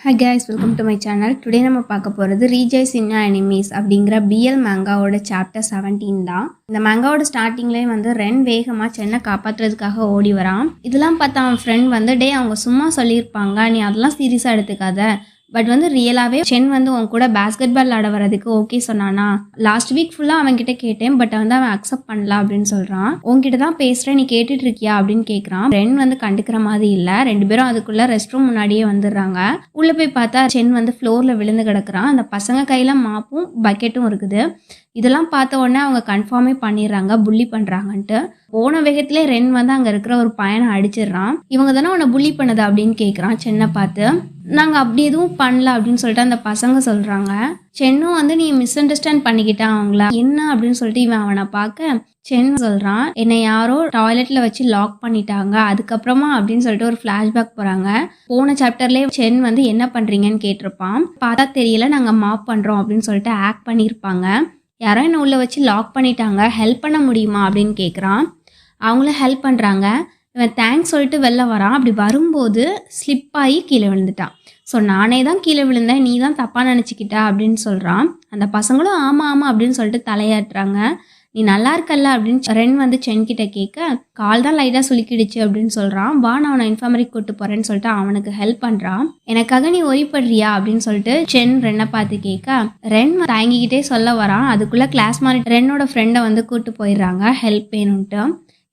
Hi guys, welcome to my channel. Today நம்ம பார்க்க போகிறது ரீஜைஸ் இன் எனிமீஸ் அப்படிங்கிற பிஎல் மேங்காவோட சாப்டர் 17 தான். இந்த மேங்காவோட ஸ்டார்டிங்லேயே வந்து ரென் வேகமாக சென்னை காப்பாற்றுறதுக்காக ஓடி வரான். இதெல்லாம் பார்த்தா அவன் ஃப்ரெண்ட் வந்து அவங்க சும்மா சொல்லியிருப்பாங்க, நீ அதெல்லாம் சீரியஸாக எடுத்துக்காத. பட் வந்து ரியலாகவே சென் வந்து உன் கூட பேஸ்கெட் பால் ஆட வரதுக்கு ஓகே சொன்னானா. லாஸ்ட் வீக் ஃபுல்லாக அவன்கிட்ட கேட்டேன், பட் வந்து அவன் அக்செப்ட் பண்ணல அப்படின்னு சொல்கிறான். உன்கிட்ட தான் பேசுகிறேன், நீ கேட்டுட்டு இருக்கியா அப்படின்னு கேட்குறான். ரென் வந்து கண்டுக்கிற மாதிரி இல்லை. ரெண்டு பேரும் அதுக்குள்ளே ரெஸ்ட் ரூம் முன்னாடியே வந்துடுறாங்க. உள்ளே போய் பார்த்தா சென் வந்து ஃப்ளோரில் விழுந்து கிடக்குறான். அந்த பசங்க கையில் மாப்பும் பக்கெட்டும் இருக்குது. இதெல்லாம் பார்த்த உடனே அவங்க கன்ஃபார்மே பண்ணிடுறாங்க புள்ளி பண்ணுறாங்கன்ட்டு. போன வேகத்திலே ரென் வந்து அங்கே இருக்கிற ஒரு பையனை அடிச்சிடுறான். இவங்க தானே உன்னை புள்ளி பண்ணது அப்படின்னு கேட்குறான் சென்னை பார்த்து. நாங்கள் அப்படி எதுவும் பண்ணல அப்படின்னு சொல்லிட்டு அந்த பசங்க சொல்கிறாங்க. சென்னும் வந்து நீ மிஸ் அண்டர்ஸ்டாண்ட் பண்ணிக்கிட்டான் அவங்கள என்ன அப்படின்னு சொல்லிட்டு இவன் அவனை பார்க்க சென் சொல்கிறான், என்னை யாரோ டாய்லெட்டில் வச்சு லாக் பண்ணிட்டாங்க அதுக்கப்புறமா அப்படின்னு சொல்லிட்டு ஒரு ஃப்ளாஷ்பேக் போகிறாங்க. போன சாப்டர்லேயே சென் வந்து என்ன பண்ணுறீங்கன்னு கேட்டிருப்பான். பார்த்தா தெரியல, நாங்கள் மாப் பண்ணுறோம் அப்படின்னு சொல்லிட்டு ஆக்ட் பண்ணியிருப்பாங்க. யாரோ என்னை உள்ளே வச்சு லாக் பண்ணிட்டாங்க, ஹெல்ப் பண்ண முடியுமா அப்படின்னு கேட்குறான். அவங்களும் ஹெல்ப் பண்ணுறாங்க. இவன் தேங்க்ஸ் சொல்லிட்டு வெளில வரான். அப்படி வரும்போது ஸ்லிப் ஆகி கீழே விழுந்துட்டான். ஸோ நானே தான் கீழே விழுந்தேன், நீ தான் தப்பாக நினச்சிக்கிட்டா அப்படின்னு சொல்கிறான். அந்த பசங்களும் ஆமாம் ஆமாம் அப்படின்னு சொல்லிட்டு தலையாட்டுறாங்க. நீ நல்லா இருக்கல்ல அப்படின்னு ரென் வந்து சென்கிட்ட கேட்க, கால் தான் லைட்டாக சுலுக்கிடுச்சு அப்படின்னு சொல்கிறான். வா நான் அவனை இன்ஃபார்மரி கூட்டு போகிறேன்னு சொல்லிட்டு அவனுக்கு ஹெல்ப் பண்ணுறான். எனக்காக நீ ஒரிப்படுறியா அப்படின்னு சொல்லிட்டு சென் ரென்னை பார்த்து கேட்க, ரென் தயங்கிக்கிட்டே சொல்ல வரான். அதுக்குள்ளே கிளாஸ் மானிட்டர் ரென்னோட ஃப்ரெண்டை வந்து கூட்டு போயிடுறாங்க ஹெல்ப் வேணும்ன்ட்டு.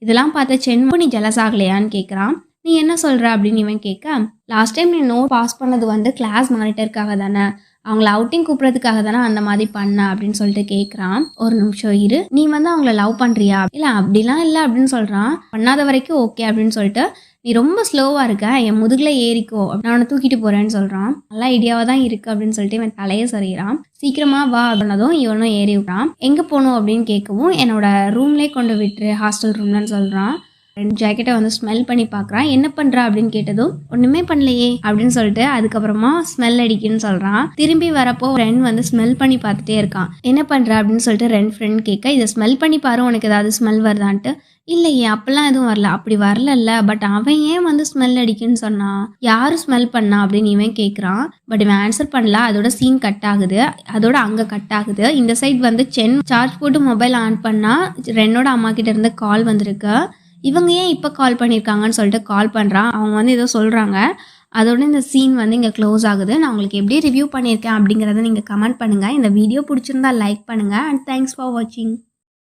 இதெல்லாம் பார்த்த சென், நீ ஜெலஸ் ஆகலையான்னு கேட்குறான். நீ என்ன சொல்கிற அப்படின்னு இவன் கேட்க, லாஸ்ட் டைம் நீ நோட் பாஸ் பண்ணது வந்து கிளாஸ் மானிட்டருக்காக தானே, அவங்கள அவுட்டிங் கூப்பிட்றதுக்காக தானே அந்த மாதிரி பண்ண அப்படின்னு சொல்லிட்டு கேட்குறான். ஒரு நிமிஷம் இரு, நீ வந்து அவங்கள லவ் பண்ணுறியா? இல்லை அப்படிலாம் இல்லை அப்படின்னு சொல்கிறான். பண்ணாத வரைக்கும் ஓகே அப்படின்னு சொல்லிட்டு, நீ ரொம்ப ஸ்லோவாக இருக்க, என் முதுகில் ஏறிக்கோ, நான் அவனை தூக்கிட்டு போகிறேன்னு சொல்கிறான். நல்லா ஐடியாவாக தான் இருக்குது அப்படின்னு சொல்லிட்டு இவன் தலையை சரிகிறான். சீக்கிரமாக வா அப்படின்னதும் இவனும் ஏறி விட்றான். எங்கே போகணும் அப்படின்னு கேட்கவும், என்னோட ரூம்லேயே கொண்டு விட்டுரு, ஹாஸ்டல் ரூம்லன்னு சொல்கிறான். ரெண்டு ஜாக்கெட்டை வந்து ஸ்மெல் பண்ணி பார்க்குறான். என்ன பண்ணுறா அப்படின்னு கேட்டதும், ஒன்றுமே பண்ணலையே அப்படின்னு சொல்லிட்டு அதுக்கப்புறமா ஸ்மெல் அடிக்குன்னு சொல்கிறான். திரும்பி வரப்போ ரென் வந்து ஸ்மெல் பண்ணி பார்த்துட்டே இருக்கான். என்ன பண்ணுறா அப்படின்னு சொல்லிட்டு ரென் ஃப்ரெண்ட் கேட்க, இதை ஸ்மெல் பண்ணி பாரு, உனக்கு ஏதாவது ஸ்மெல் வருதான்ட்டு. இல்லையே அப்பெல்லாம் எதுவும் வரல. அப்படி வரலல்ல, பட் அவன் ஏன் வந்து ஸ்மெல் அடிக்குன்னு சொன்னான், யாரும் ஸ்மெல் பண்ணா அப்படின்னு இவன் கேட்குறான். பட் இவன் ஆன்சர் பண்ணல. அதோட சீன் கட் ஆகுது. அதோட அங்கே கட் ஆகுது. இந்த சைட் வந்து சென் சார்ஜ் போட்டு மொபைல் ஆன் பண்ணால் ரென்னோட அம்மா கிட்ட இருந்து கால் வந்திருக்கு. இவங்க ஏன் இப்போ கால் பண்ணியிருக்காங்கன்னு சொல்லிட்டு கால் பண்ணுறான். அவங்க வந்து ஏதோ சொல்கிறாங்க. அதோட இந்த சீன் வந்து இங்கே க்ளோஸ் ஆகுது. நான் உங்களுக்கு எப்படி ரிவ்யூ பண்ணியிருக்கேன் அப்படிங்கிறத நீங்கள் கமெண்ட் பண்ணுங்கள். இந்த வீடியோ பிடிச்சிருந்தா லைக் பண்ணுங்கள். அண்ட் தேங்க்ஸ் ஃபார் வாட்சிங்.